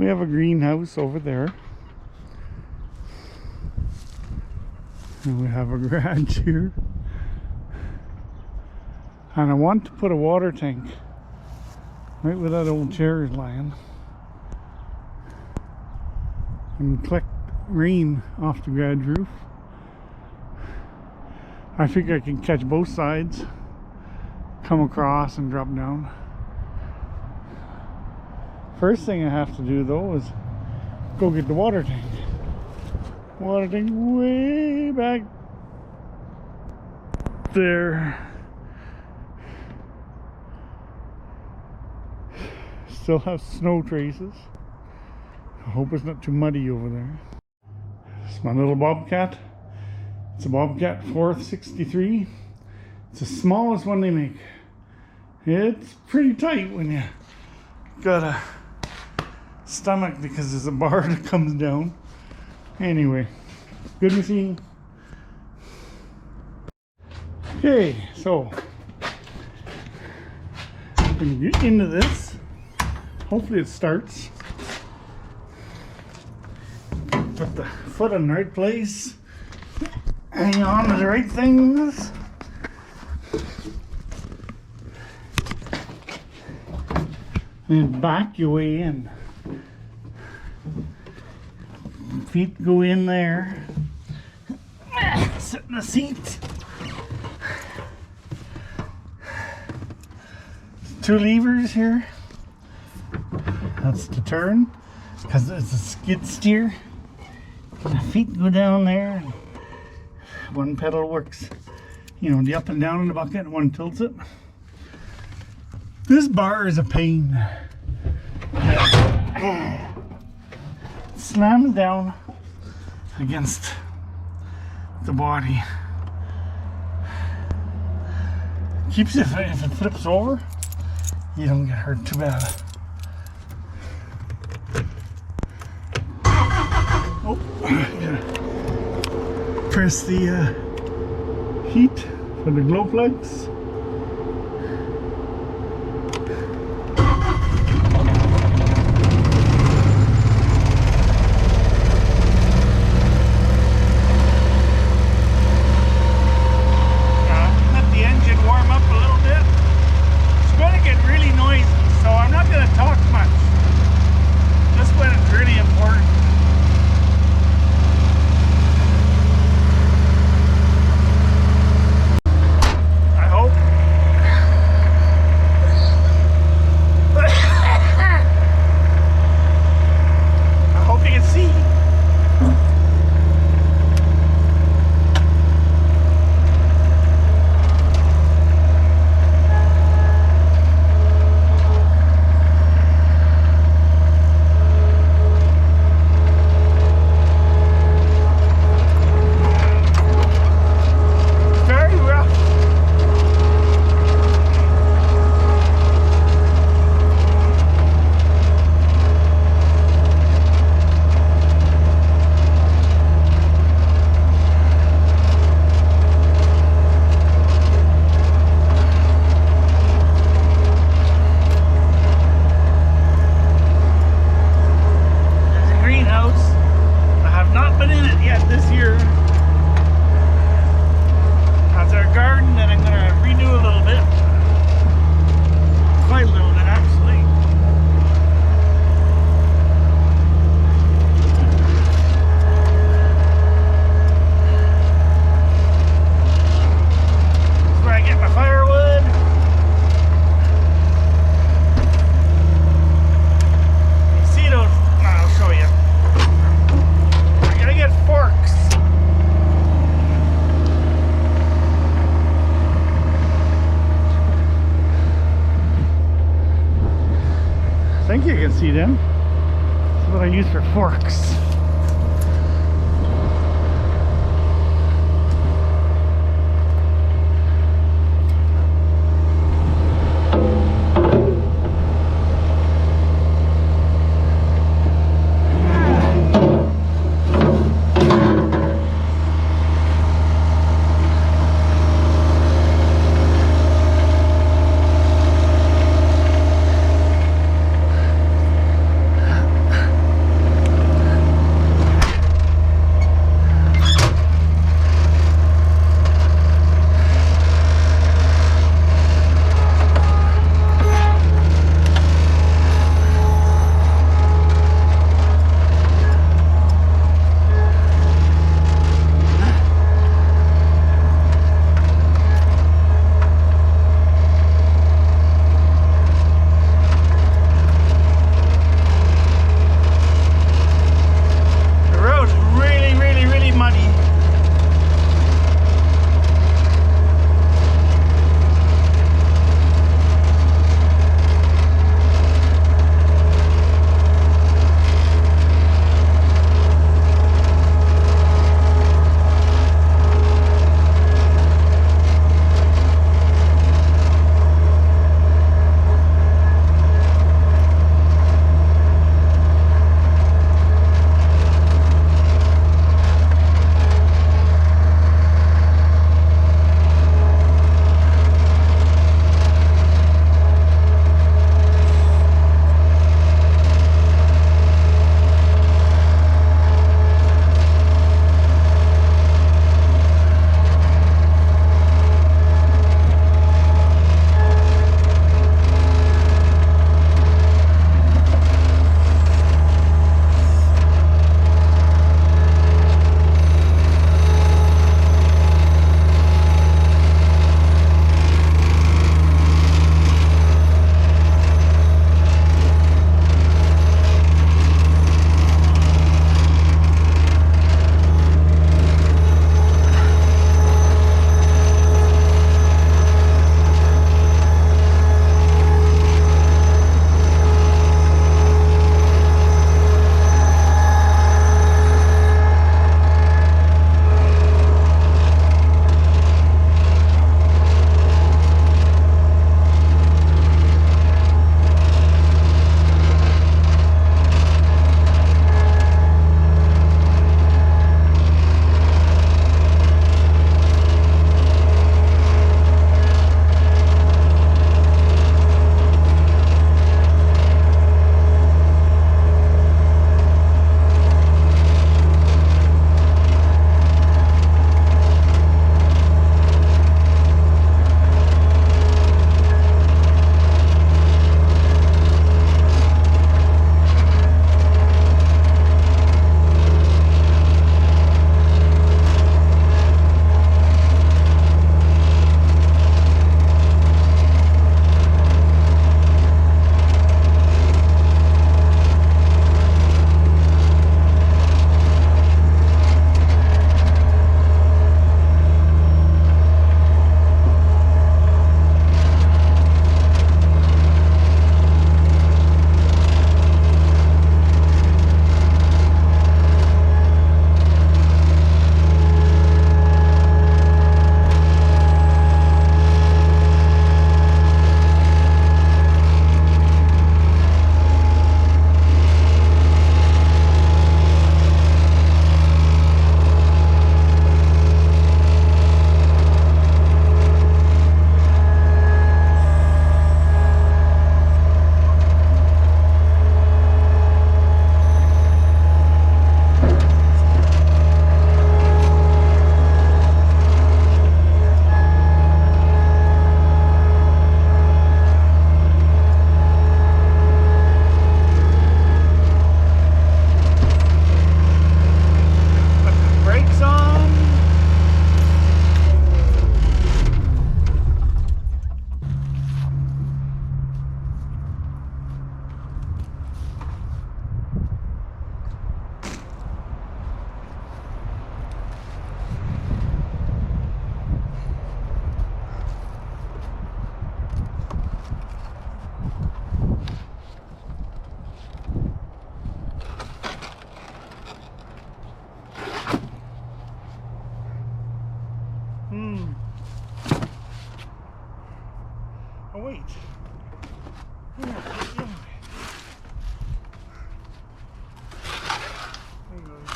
We have a greenhouse over there. And we have a garage here. And I want to put a water tank right where that old chair is lying. And collect rain off the garage roof. I think I can catch both sides, come across and drop down. First thing I have to do though is go get the water tank. Water tank way back there. Still have snow traces. I hope it's not too muddy over there. It's my little Bobcat. It's a Bobcat 463. It's the smallest one they make. It's pretty tight when you got a stomach because there's a bar that comes down. Anyway, good machine. Okay, so I'm gonna get into this. Hopefully it starts. Put the foot in the right place. Hang on to the right things. And back your way in. Feet go in there. Sit in the seat. 2 levers here. That's to turn because it's a skid steer. And the feet go down there. One pedal works, you know, the up and down in the bucket, and one tilts it. This bar is a pain. Slams down against the body. Keeps it, if it flips over, you don't get hurt too bad. Oh, yeah. Press the heat for the glow plugs. Let the engine warm up a little bit. It's going to get really noisy, so I'm not going to talk much. Just when it's really important. I think you can see them. That's what I use for forks.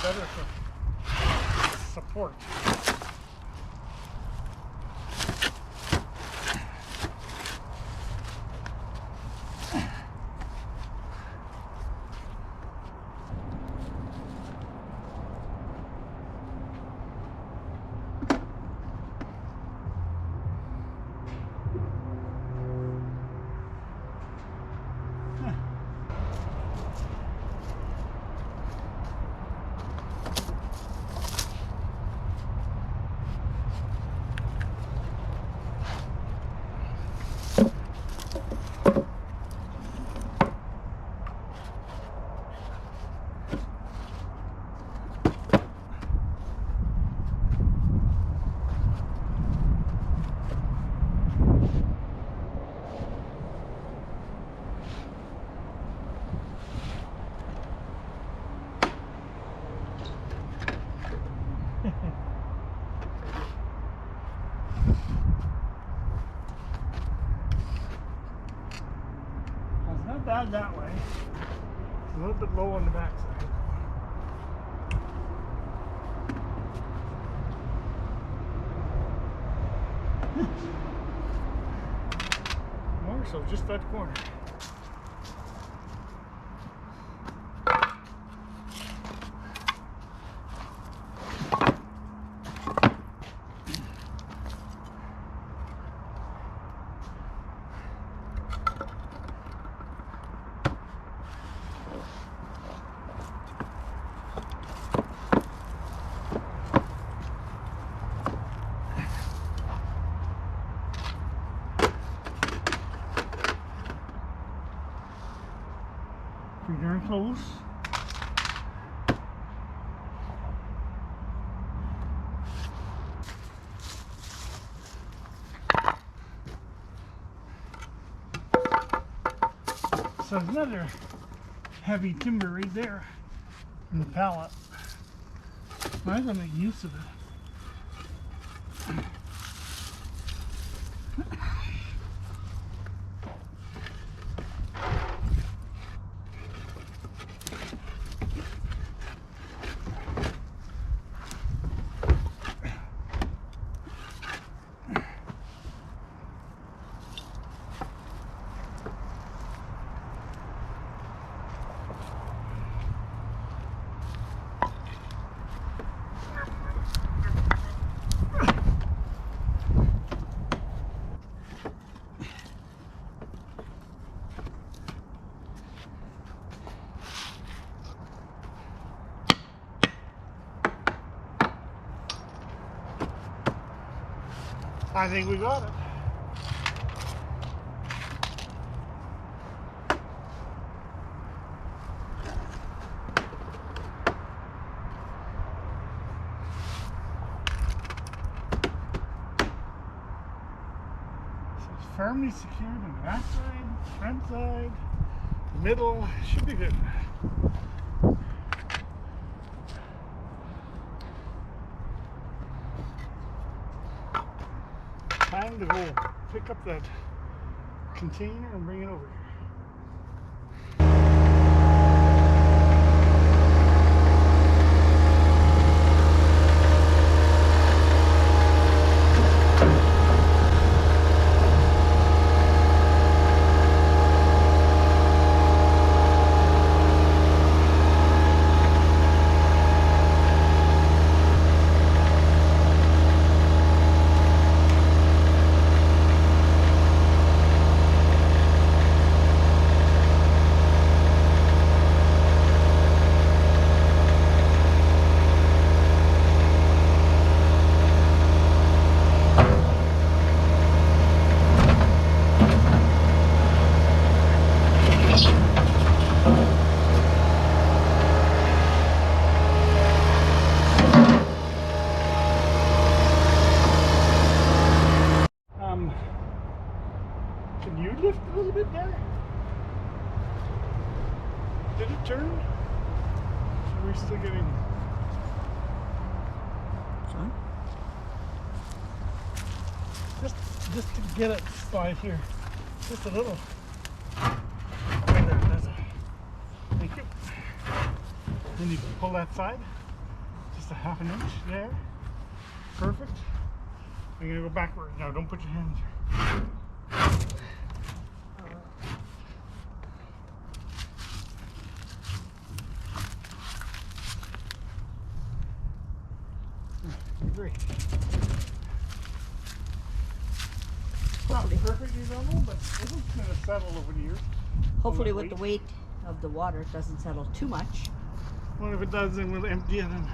better for support. It's not bad that way. It's a little bit low on the backside. More so just that corner. Pretty darn close. So there's another heavy timber right there in the pallet. Might as well make use of it. I think we got it. So it's firmly secured on the back side, front side, middle. Should be good. Time to go pick up that container and bring it over here. Can you lift a little bit there? Did it turn? Or are we still getting... Huh? Just to get it slide here. Just a little. Right there, that's it. Thank you. Then you pull that side. just a half an inch there. Perfect. I'm gonna go backwards now. Don't put your hands here. Great. Not perfectly level, but this is going to settle over the years. Hopefully with the weight of the water it doesn't settle too much. Well, if it does, then we'll empty it, and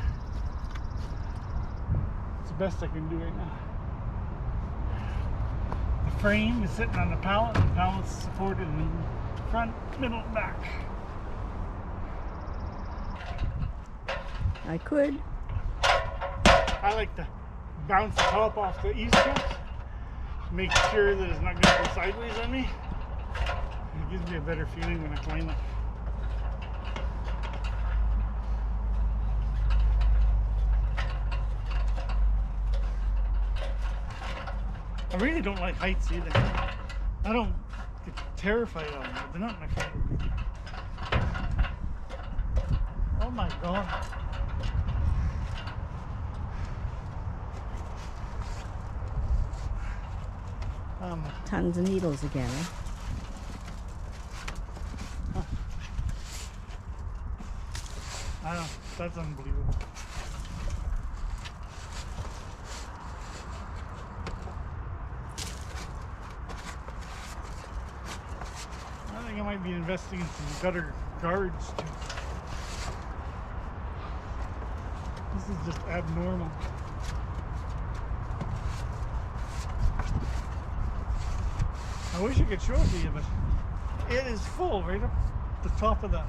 it's the best I can do right now. The frame is sitting on the pallet, and the pallet's supported in front, middle, and back. I could. I like to bounce the top off the easement, make sure that it's not going to go sideways on me. It gives me a better feeling when I climb it. I really don't like heights either. I don't get terrified of them, but they're not my favorite. Oh my God. Tons of needles again, eh? I don't, that's unbelievable. I think I might be investing in some gutter guards too. This is just abnormal. I wish I could show it to you, but it is full right up the top of that.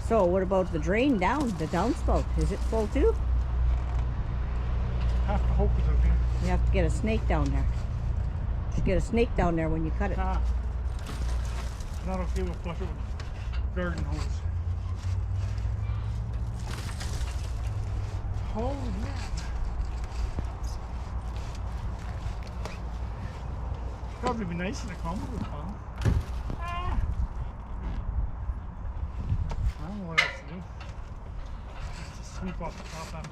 So what about the drain down, the downspout? Is it full too? Have to hope it's okay. You have to get a snake down there. Just get a snake down there when you cut it. Not okay, we'll flush it with garden hose. Oh man. Probably be nice in a compost pile. I don't know what else to do. Just sweep off the top end.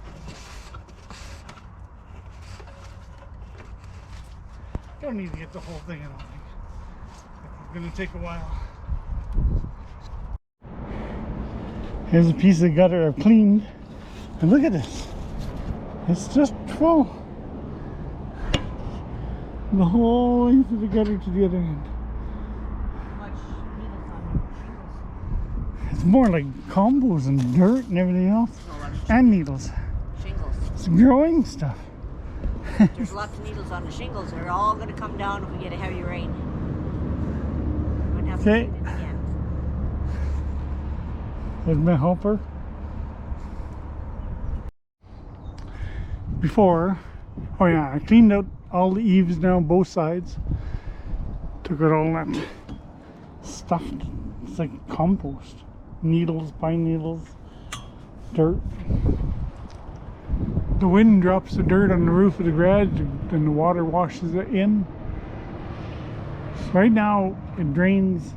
Don't need to get the whole thing, I don't think. It's gonna take a while. Here's a piece of gutter I've cleaned. And look at this. It's just full. The whole length of the gutter to the other end. Much needles on shingles. It's more like combos and dirt and everything else. And needles. Shingles. It's growing stuff. There's lots of needles on the shingles. They're all going to come down if we get a heavy rain. We're going to have to Okay. clean it again. There's my helper. Before, oh yeah, I cleaned out all the eaves now, both sides. Took out all that stuff. It's like compost. Needles, pine needles, dirt. The wind drops the dirt on the roof of the garage and the water washes it in. So right now it drains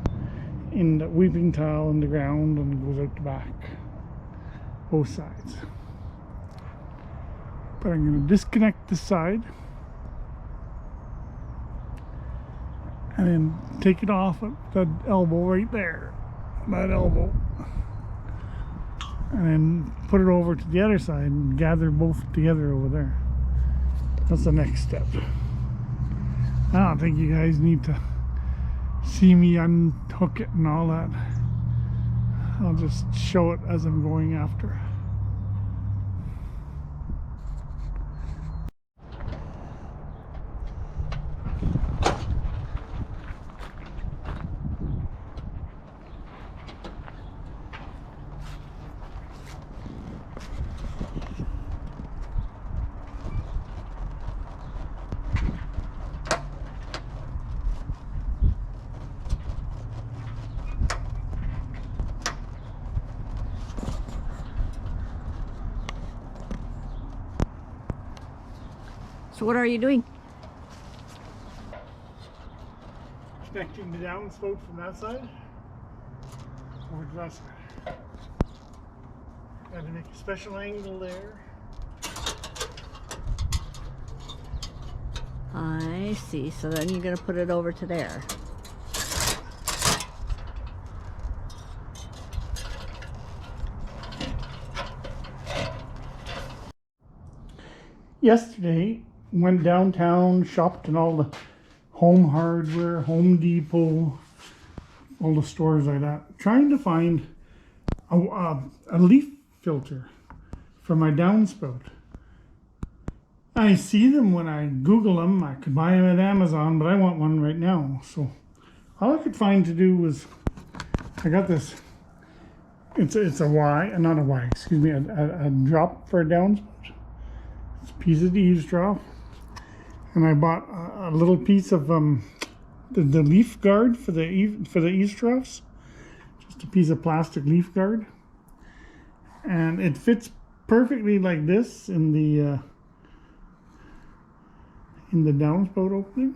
in the weeping tile in the ground and goes out the back. Both sides. But I'm going to disconnect this side and then take it off at that elbow right there, that elbow, and then put it over to the other side and gather both together over there. That's the next step. I don't think you guys need to see me unhook it and all that. I'll just show it as I'm going after. So what are you doing? Connecting the downspout from that side over to that side. Had to make a special angle there. I see. So then you're going to put it over to there. Yesterday, went downtown, shopped in all the Home Hardware, Home Depot, all the stores like that, trying to find a leaf filter for my downspout. I see them when I Google them. I could buy them at Amazon, but I want one right now. So all I could find to do was, I got this, it's a Y, not a Y, excuse me, a drop for a downspout. It's a piece of eavesdrop. And I bought a little piece of the leaf guard for the eavesdrops. Just a piece of plastic leaf guard. And it fits perfectly like this in the downspout opening.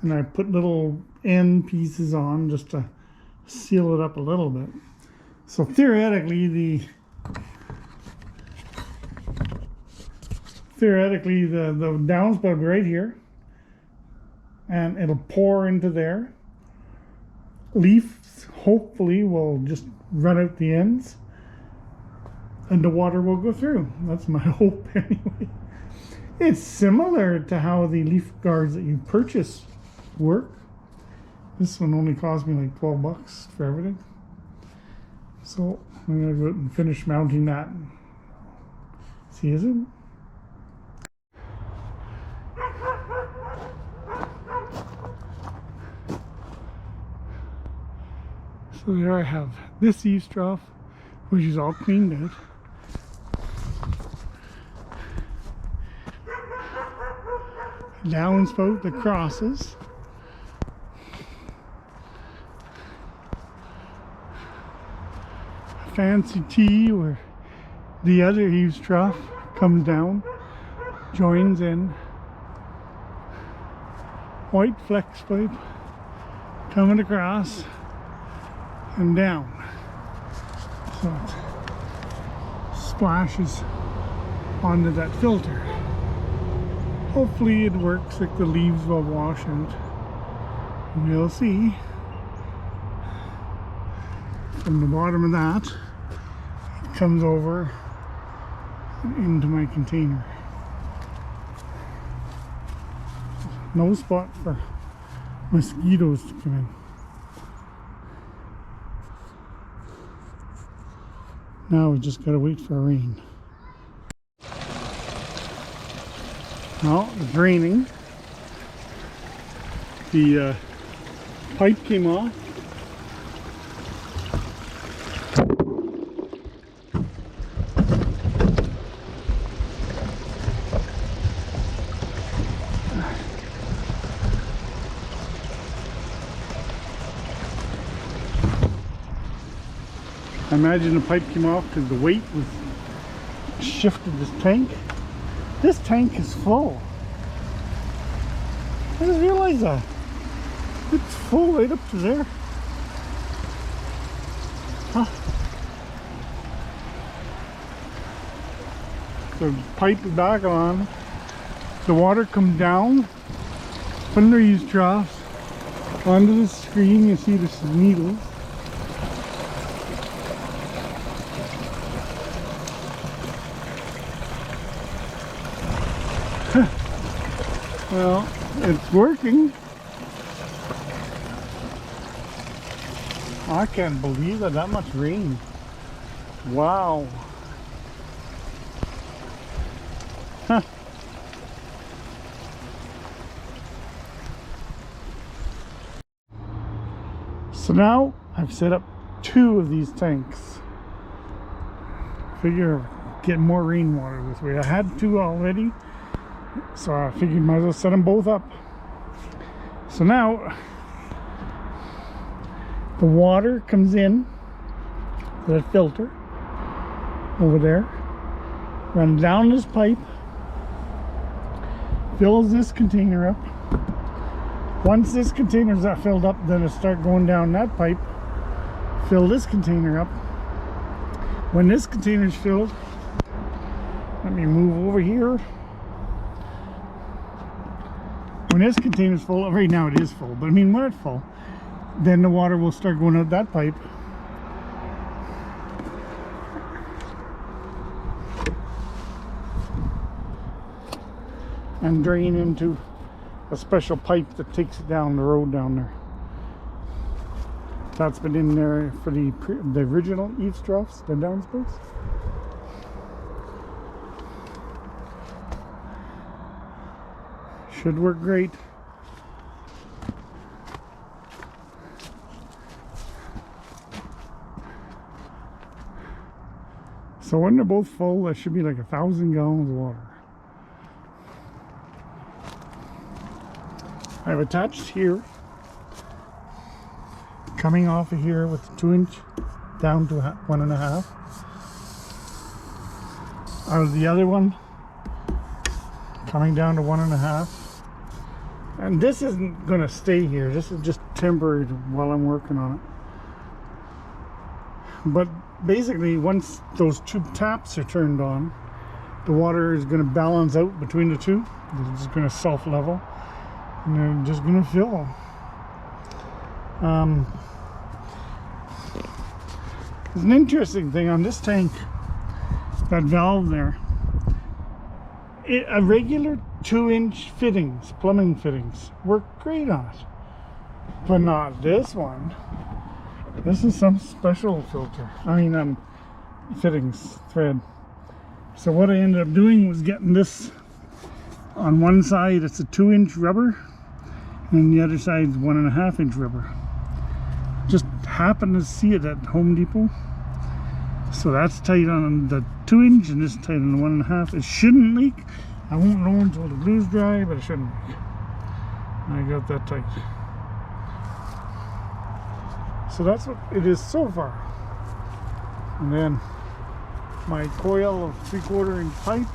And I put little end pieces on just to seal it up a little bit. So theoretically the downspout right here, and it'll pour into there. Leaves hopefully will just run out the ends and the water will go through. That's my hope anyway. It's similar to how the leaf guards that you purchase work. This one only cost me like 12 bucks for everything. So I'm gonna go out and finish mounting that. See, is it? So there I have this eavesdrop, which is all cleaned out. Downspout that crosses. A fancy T where the other eavesdrop comes down, joins in. White flex pipe coming across and down, so it splashes onto that filter. Hopefully it works, like the leaves will wash out. We'll see. From the bottom of that, it comes over into my container. No spot for mosquitoes to come in. Now we just gotta wait for rain. Well, it's raining. The pipe came off. I imagine the pipe came off because the weight was shifted this tank. This tank is full. I didn't realize that. It's full right up to there. Huh. The pipe is back on. The water comes down from the eavesdrops onto the screen. You see there's some needles. Well, it's working. I can't believe that much rain. Wow. Huh. So now I've set up 2 of these tanks. Figure get more rainwater this way. I had 2 already. So I figured might as well set them both up. So now the water comes in the filter over there, runs down this pipe, fills this container up. Once this container's filled up, then it'll start going down that pipe, fill this container up, When this container is filled, let me move over here. When this container is full, right now it is full, but I mean when it's full, then the water will start going out that pipe. And drain into a special pipe that takes it down the road down there. That's been in there for the original eaves troughs, the downspouts. Should work great. So when they're both full, that should be like 1,000 gallons of water. I've attached here, coming off of here with the 2-inch down to 1.5. Out of the other one, coming down to 1.5. And this isn't going to stay here. This is just temporary while I'm working on it. But basically, once those two taps are turned on, the water is going to balance out between the two. It's just going to self-level. And they're just going to fill. There's an interesting thing on this tank, that valve there. A regular 2-inch fittings, plumbing fittings, work great on it. But not this one. This is some special filter. I mean, fittings, thread. So what I ended up doing was getting this on one side, it's a 2-inch rubber. And the other side is 1.5-inch rubber. Just happened to see it at Home Depot. So that's tight on the 2-inch and this tight on the 1.5. It shouldn't leak. I won't know until the glue's dry, but it shouldn't leak. I got that tight. So that's what it is so far. And then my coil of 3/4-inch pipe,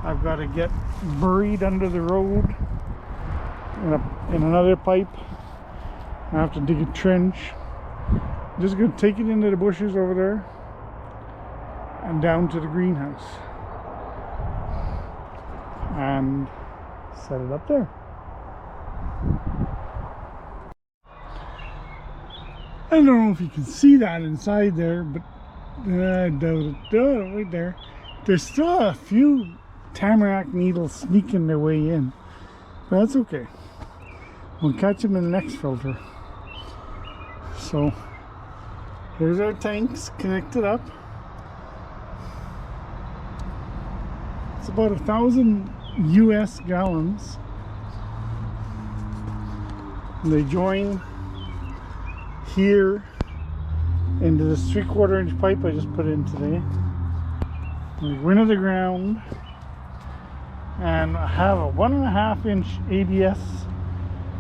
I've got to get buried under the road in another pipe. I have to dig a trench. I'm just going to take it into the bushes over there and down to the greenhouse and set it up there. I don't know if you can see that inside there, but I doubt it. Right there. There's still a few tamarack needles sneaking their way in, but that's okay. We'll catch them in the next filter. So here's our tanks connected up. It's about 1,000 US gallons. And they join here into this 3/4-inch pipe I just put in today. We go into the ground, and I have a 1.5-inch ABS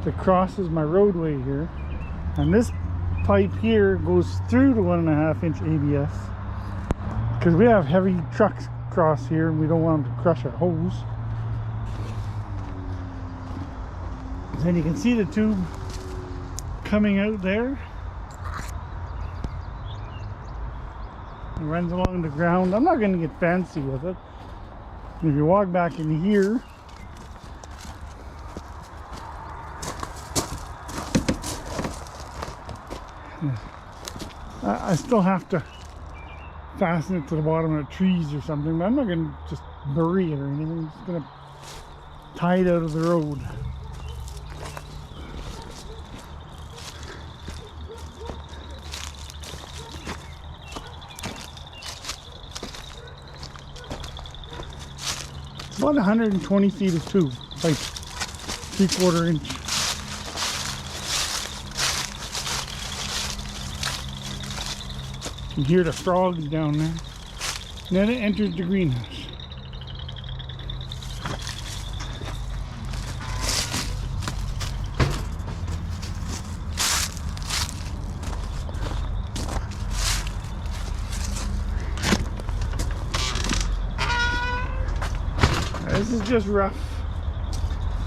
that crosses my roadway here, and this pipe here goes through the 1.5-inch ABS because we have heavy trucks cross here and we don't want them to crush our hose. Then you can see the tube coming out there. It runs along the ground. I'm not going to get fancy with it. If you walk back in here, I still have to fasten it to the bottom of the trees or something, but I'm not going to just bury it or anything. I'm just going to tie it out of the road. It's about 120 feet of tube, like 3/4-inch. You can hear the frogs down there. And then it enters the greenhouse. This is just rough.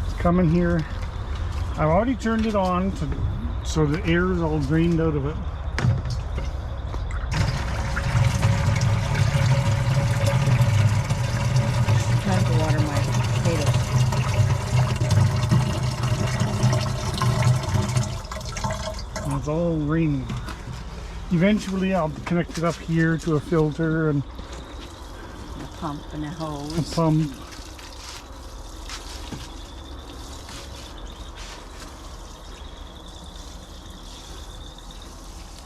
It's coming here. I've already turned it on so the air is all drained out of it. it's all rainwater. Eventually I'll connect it up here to a filter and A pump and a hose. a pump.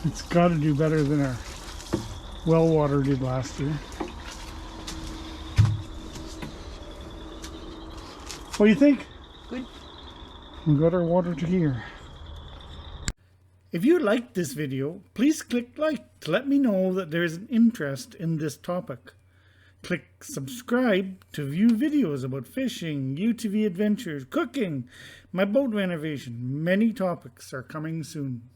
It's got to do better than our well water did last year. What do you think? Good. We got our water to here. If you liked this video, please click like to let me know that there is an interest in this topic. Click subscribe to view videos about fishing, UTV adventures, cooking, my boat renovation. Many topics are coming soon.